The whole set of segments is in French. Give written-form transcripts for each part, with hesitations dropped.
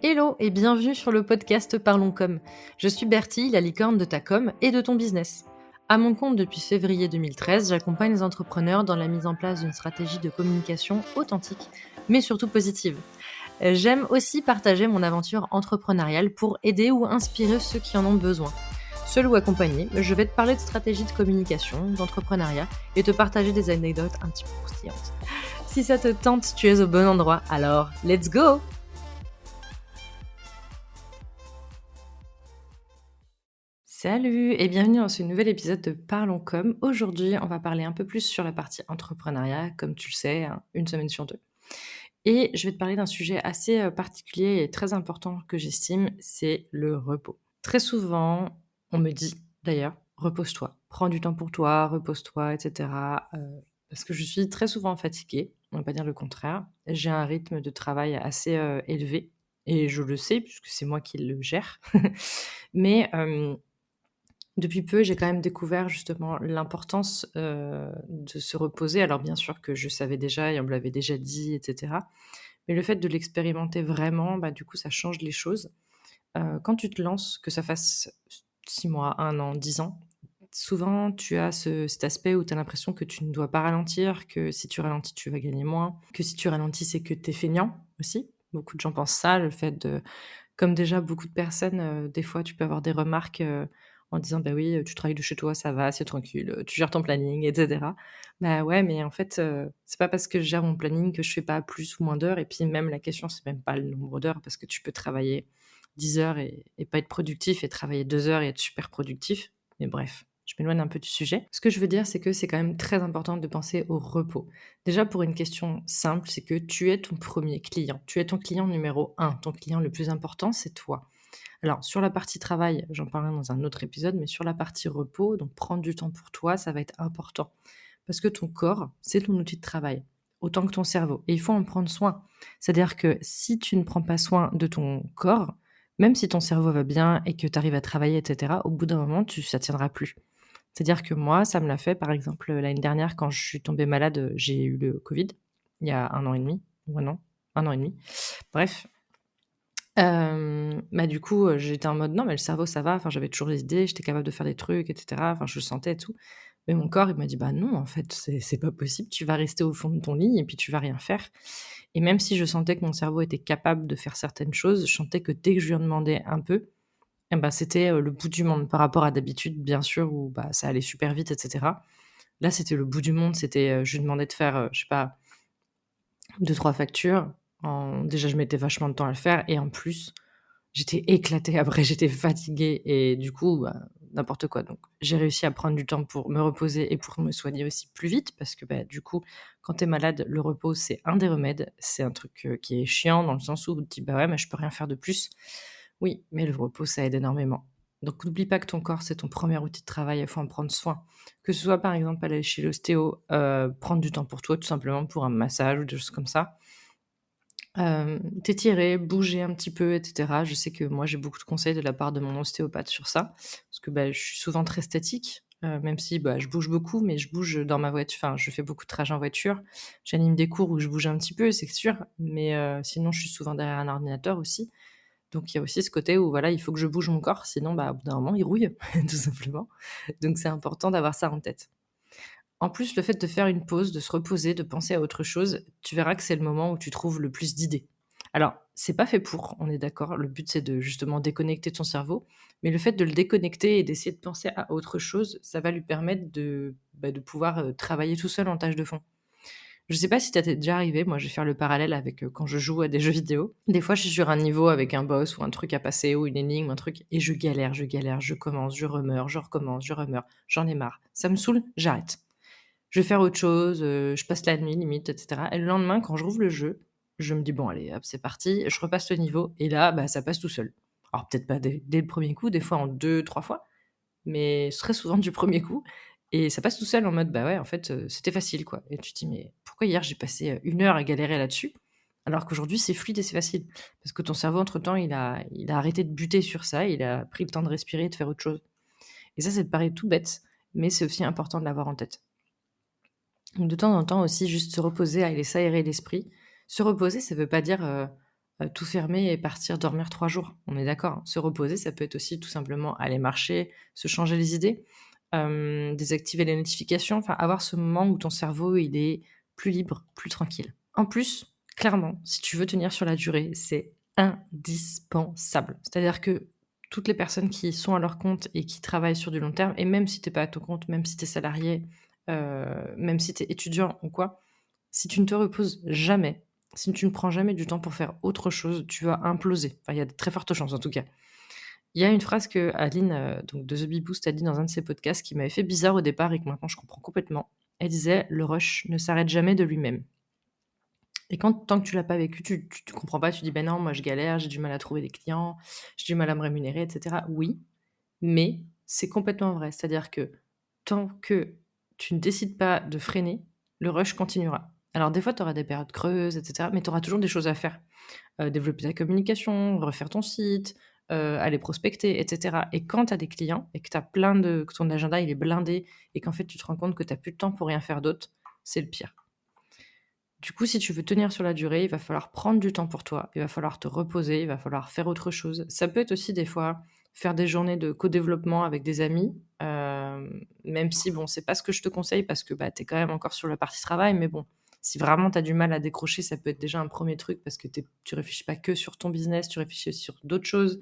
Hello et bienvenue sur le podcast Parlons Com. Je suis Bertie, la licorne de ta com et de ton business. À mon compte depuis février 2013, j'accompagne les entrepreneurs dans la mise en place d'une stratégie de communication authentique, mais surtout positive. J'aime aussi partager mon aventure entrepreneuriale pour aider ou inspirer ceux qui en ont besoin. Seul ou accompagné, je vais te parler de stratégie de communication, d'entrepreneuriat et te partager des anecdotes un petit peu croustillantes. Si ça te tente, tu es au bon endroit, alors let's go! Salut et bienvenue dans ce nouvel épisode de Parlons Com. Aujourd'hui, on va parler un peu plus sur la partie entrepreneuriat, comme tu le sais, hein, une semaine sur deux. Et je vais te parler d'un sujet assez particulier et très important que j'estime, c'est le repos. Très souvent, on me dit d'ailleurs, repose-toi, prends du temps pour toi, repose-toi, etc. Parce que je suis très souvent fatiguée, on va pas dire le contraire. J'ai un rythme de travail assez élevé et je le sais puisque c'est moi qui le gère. Mais depuis peu, j'ai quand même découvert justement l'importance, de se reposer. Alors bien sûr que je savais déjà et on me l'avait déjà dit et cetera. Mais le fait de l'expérimenter vraiment, bah, du coup, ça change les choses. Quand tu te lances, que ça fasse 6 mois, 1 an, 10 ans, souvent tu as cet aspect où tu as l'impression que tu ne dois pas ralentir, que si tu ralentis, tu vas gagner moins, que si tu ralentis, c'est que tu es feignant aussi. Beaucoup de gens pensent ça, le fait de comme déjà beaucoup de personnes, des fois tu peux avoir des remarques, en disant: «Bah oui, tu travailles de chez toi, ça va, c'est tranquille, tu gères ton planning et cetera». Bah ouais, mais en fait, c'est pas parce que je gère mon planning que je fais pas plus ou moins d'heures et puis même la question, c'est même pas le nombre d'heures parce que tu peux travailler 10 heures et pas être productif et travailler 2 heures et être super productif. Mais bref, je m'éloigne un peu du sujet. Ce que je veux dire, c'est que c'est quand même très important de penser au repos. Déjà pour une question simple, c'est que tu es ton premier client. Tu es ton client numéro un. Ton client le plus important, c'est toi. Alors sur la partie travail, j'en parlerai dans un autre épisode, mais sur la partie repos, donc prendre du temps pour toi, ça va être important. Parce que ton corps, c'est ton outil de travail, autant que ton cerveau. Et il faut en prendre soin. C'est-à-dire que si tu ne prends pas soin de ton corps, même si ton cerveau va bien et que tu arrives à travailler, etc., au bout d'un moment, ça ne tiendra plus. C'est-à-dire que moi, ça me l'a fait, par exemple, l'année dernière, quand je suis tombée malade, j'ai eu le Covid, il y a 1 an et demi, ou 1 an, 1 an et demi. Bref, bah, du coup, j'étais en mode: «Non, mais le cerveau, ça va». Enfin, j'avais toujours les idées, j'étais capable de faire des trucs et cetera. Enfin, je le sentais et tout. Mais mon corps, il m'a dit: «Bah, non, en fait, c'est pas possible. Tu vas rester au fond de ton lit et puis tu vas rien faire». Et même si je sentais que mon cerveau était capable de faire certaines choses, je sentais que dès que je lui en demandais un peu, et bah, c'était, le bout du monde par rapport à d'habitude, bien sûr, où, bah, ça allait super vite et cetera. Là, c'était le bout du monde. C'était, je lui demandais de faire, je sais pas, 2-3 factures. Déjà, je mettais vachement de temps à le faire et en plus, j'étais éclatée après, j'étais fatiguée et du coup, bah, n'importe quoi. Donc j'ai réussi à prendre du temps pour me reposer et pour me soigner aussi plus vite parce que, bah, du coup, quand tu es malade, le repos, c'est un des remèdes. C'est un truc, qui est chiant dans le sens où tu te dis: «Bah, ouais, mais je peux rien faire de plus». Oui, mais le repos, ça aide énormément. Donc n'oublie pas que ton corps, c'est ton premier outil de travail, il faut en prendre soin. Que ce soit, par exemple, aller chez l'ostéo, prendre du temps pour toi, tout simplement pour un massage ou des choses comme ça. T'étirer, bouger un petit peu et cetera. Je sais que moi, j'ai beaucoup de conseils de la part de mon ostéopathe sur ça, parce que, bah, je suis souvent très statique, même si, bah, je bouge beaucoup, mais je bouge dans ma voiture. Enfin, je fais beaucoup de trajets en voiture. J'anime des cours où je bouge un petit peu, c'est sûr, mais sinon je suis souvent derrière un ordinateur aussi. Donc il y a aussi ce côté où, voilà, il faut que je bouge mon corps, sinon, bah, au bout d'un moment, il rouille, tout simplement. Donc c'est important d'avoir ça en tête. En plus, le fait de faire une pause, de se reposer, de penser à autre chose, tu verras que c'est le moment où tu trouves le plus d'idées. Alors, c'est pas fait pour, on est d'accord. Le but, c'est de justement déconnecter ton cerveau, mais le fait de le déconnecter et d'essayer de penser à autre chose, ça va lui permettre de pouvoir, travailler tout seul en tâche de fond. Je sais pas si ça t'est déjà arrivé, moi je vais faire le parallèle avec, quand je joue à des jeux vidéo. Des fois, je suis sur un niveau avec un boss ou un truc à passer ou une énigme, un truc et je galère, je commence, je remeurs, je recommence, je remeurs, j'en ai marre. Ça me saoule, j'arrête. Je vais faire autre chose, je passe la nuit limite et cetera et le lendemain quand je rouvre le jeu, je me dis: «Bon allez hop, c'est parti», je repasse le niveau et là, bah, ça passe tout seul. Alors peut-être pas dès le premier coup, des fois en 2-3 fois, mais très souvent du premier coup et ça passe tout seul en mode: «Bah, ouais, en fait, c'était facile, quoi» et tu te dis: «Mais pourquoi hier j'ai passé, 1 heure à galérer là-dessus, alors qu'aujourd'hui c'est fluide et c'est facile?» Parce que ton cerveau entre temps il a arrêté de buter sur ça, il a pris le temps de respirer et de faire autre chose et ça te paraît tout bête, mais c'est aussi important de l'avoir en tête. Donc de temps en temps aussi, juste se reposer, aller s'aérer l'esprit. Se reposer, ça veut pas dire, tout fermer et partir dormir 3 jours. On est d'accord, hein? Se reposer, ça peut être aussi tout simplement aller marcher, se changer les idées, désactiver les notifications, enfin avoir ce moment où ton cerveau, il est plus libre, plus tranquille. En plus, clairement, si tu veux tenir sur la durée, c'est indispensable. C'est-à-dire que toutes les personnes qui sont à leur compte et qui travaillent sur du long terme et même si tu es pas à ton compte, même si tu es salarié, même si tu es étudiant ou quoi, si tu ne te reposes jamais, si tu ne prends jamais du temps pour faire autre chose, tu vas imploser. Enfin, il y a de très fortes chances en tout cas. Il y a une phrase que Aline, donc de The Bee Boost a dit dans un de ses podcasts qui m'avait fait bizarre au départ et que maintenant je comprends complètement. Elle disait: «Le rush ne s'arrête jamais de lui-même» et quand tant que tu l'as pas vécu, tu comprends pas, tu dis: «Ben non, moi je galère, j'ai du mal à trouver des clients, j'ai du mal à me rémunérer» et cetera. Oui, mais c'est complètement vrai. C'est-à-dire que tant que tu ne décides pas de freiner, le rush continuera. Alors des fois, tu auras des périodes creuses et cetera, mais tu auras toujours des choses à faire. Développer ta communication, refaire ton site, aller prospecter et cetera et quand tu as des clients et que tu as plein de que ton agenda il est blindé et qu'en fait tu te rends compte que tu as plus de temps pour rien faire d'autre, c'est le pire. Du coup, si tu veux tenir sur la durée, il va falloir prendre du temps pour toi, il va falloir te reposer, il va falloir faire autre chose. Ça peut être aussi des fois faire des journées de co-développement avec des amis, même si bon, c'est pas ce que je te conseille parce que, bah, tu es quand même encore sur la partie travail, mais bon, si vraiment tu as du mal à décrocher, ça peut être déjà un premier truc parce que tu réfléchis pas que sur ton business, tu réfléchis sur d'autres choses,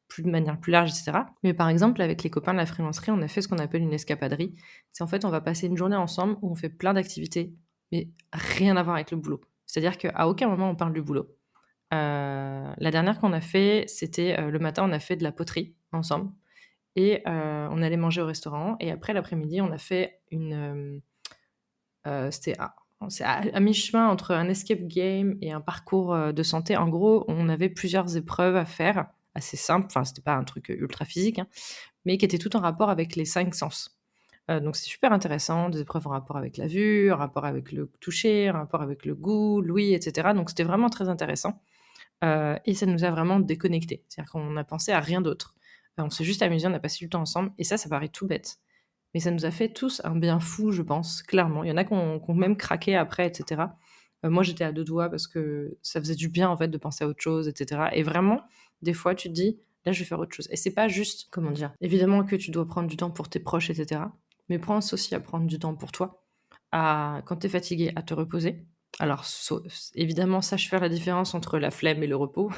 plus de manière plus large et cetera. Mais par exemple, avec les copains de la freelancerie, on a fait ce qu'on appelle une escapaderie. C'est en fait, on va passer une journée ensemble où on fait plein d'activités, mais rien à voir avec le boulot. C'est-à-dire qu'à aucun moment on parle du boulot. La dernière qu'on a fait, c'était, le matin, on a fait de la poterie ensemble et on allait manger au restaurant et après l'après-midi, on a fait c'était c'est à mi-chemin entre un escape game et un parcours, de santé. En gros, on avait plusieurs épreuves à faire, assez simples, enfin c'était pas un truc, ultra physique, hein, mais qui étaient toutes en rapport avec les 5 sens. Donc c'est super intéressant, des épreuves en rapport avec la vue, en rapport avec le toucher, en rapport avec le goût, l'ouïe et cetera. Donc c'était vraiment très intéressant, et ça nous a vraiment déconnectés. C'est-à-dire qu'on a pensé à rien d'autre. On s'est juste amusés, on a passé du temps ensemble et ça paraît tout bête, mais ça nous a fait tous un bien fou, je pense, clairement. Il y en a qui ont même craqué après et cetera. Moi, j'étais à 2 doigts parce que ça faisait du bien, en fait, de penser à autre chose et cetera et vraiment, des fois, tu te dis: «Là, je vais faire autre chose» et c'est pas juste, comment dire? Évidemment que tu dois prendre du temps pour tes proches et cetera, mais pense aussi à prendre du temps pour toi, à quand tu es fatigué, à te reposer. Alors évidemment, sache faire la différence entre la flemme et le repos.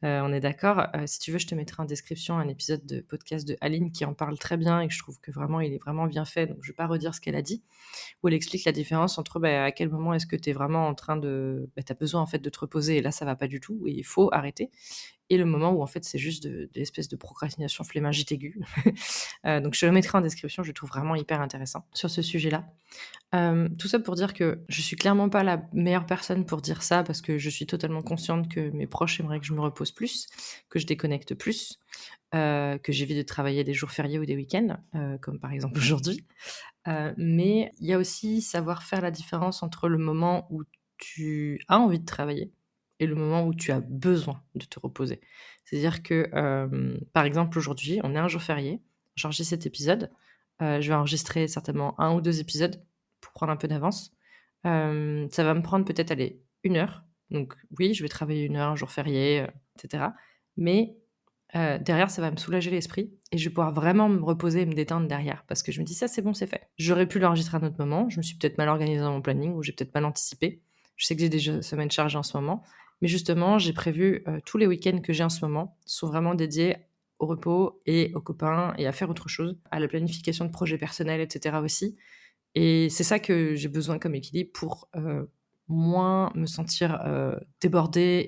On est d'accord? Si tu veux, je te mettrai en description un épisode de podcast de Aline qui en parle très bien et que je trouve que vraiment il est vraiment bien fait, donc je vais pas redire ce qu'elle a dit. Où elle explique la différence entre, bah, à quel moment est-ce que tu es vraiment en train de bah, tu as besoin en fait de te reposer et là ça va pas du tout et il faut arrêter et le moment où en fait c'est juste de l'espèce de procrastination flémingite aiguë. Donc je le mettrai en description, je le trouve vraiment hyper intéressant sur ce sujet-là. Tout ça pour dire que je suis clairement pas la meilleure personne pour dire ça parce que je suis totalement consciente que mes proches aimeraient que je me repose plus, que je déconnecte plus, que j'évite de travailler des jours fériés ou des week-ends, comme par exemple aujourd'hui. Mais il y a aussi savoir faire la différence entre le moment où tu as envie de travailler et le moment où tu as besoin de te reposer. C'est-à-dire que, par exemple, aujourd'hui, on est un jour férié, j'enregistre cet épisode, je vais enregistrer certainement un ou 2 épisodes pour prendre un peu d'avance. Ça va me prendre peut-être, allez, 1 heure. Donc oui, je vais travailler 1 heure, un jour férié, et cetera. Mais derrière, ça va me soulager l'esprit et je vais pouvoir vraiment me reposer et me détendre derrière parce que je me dis: «Ça, c'est bon, c'est fait». J'aurais pu l'enregistrer à un autre moment, je me suis peut-être mal organisée dans mon planning ou j'ai peut-être mal anticipé. Je sais que j'ai des semaines chargées en ce moment, mais justement, j'ai prévu, tous les week-ends que j'ai en ce moment sont vraiment dédiés au repos et aux copains et à faire autre chose, à la planification de projets personnels et cetera aussi et c'est ça que j'ai besoin comme équilibre pour, moins me sentir, débordée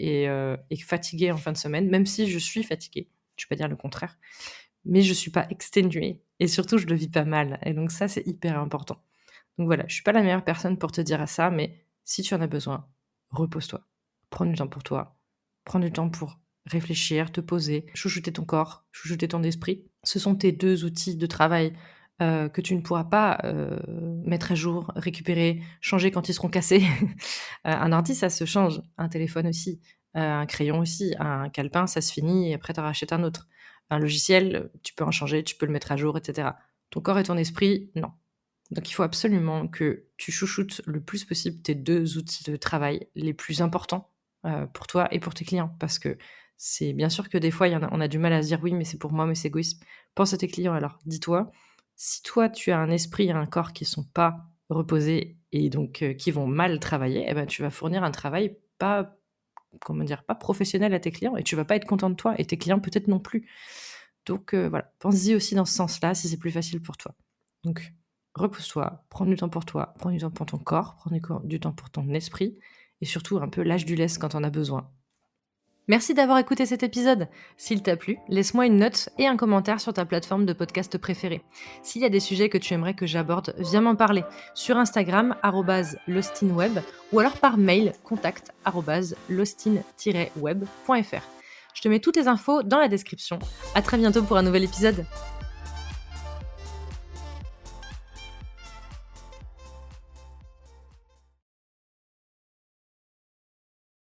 et fatiguée en fin de semaine, même si je suis fatiguée, je vais pas dire le contraire, mais je suis pas exténuée et surtout je le vis pas mal et donc ça, c'est hyper important. Donc voilà, je suis pas la meilleure personne pour te dire ça, mais si tu en as besoin, repose-toi. Prends du temps pour toi. Prends du temps pour réfléchir, te poser, chouchouter ton corps, chouchouter ton esprit. Ce sont tes 2 outils de travail, que tu ne pourras pas, mettre à jour, récupérer, changer quand ils seront cassés. Un ordi, ça se change, un téléphone aussi, un crayon aussi, un calepin, ça se finit et après tu en rachètes un autre. Un logiciel, tu peux en changer, tu peux le mettre à jour et cetera. Ton corps et ton esprit, non. Donc il faut absolument que tu chouchoutes le plus possible tes 2 outils de travail les plus importants pour toi et pour tes clients. Parce que c'est bien sûr que des fois, on a du mal à se dire: «Oui, mais c'est pour moi, mais c'est égoïste». Pense à tes clients alors. Dis-toi, si toi, tu as un esprit et un corps qui sont pas reposés et donc qui vont mal travailler, eh ben, tu vas fournir un travail pas, comment dire? Pas professionnel à tes clients et tu vas pas être content de toi et tes clients peut-être non plus. Donc voilà, pense-y aussi dans ce sens-là, si c'est plus facile pour toi. Donc repose-toi, prends du temps pour toi, prends du temps pour ton corps, prends du temps pour ton esprit et surtout un peu lâche du lest quand on a besoin. Merci d'avoir écouté cet épisode. S'il t'a plu, laisse-moi une note et un commentaire sur ta plateforme de podcast préférée. S'il y a des sujets que tu aimerais que j'aborde, viens m'en parler sur Instagram @lostinweb ou alors par mail contact @lostin-web.fr. Je te mets toutes les infos dans la description. À très bientôt pour un nouvel épisode.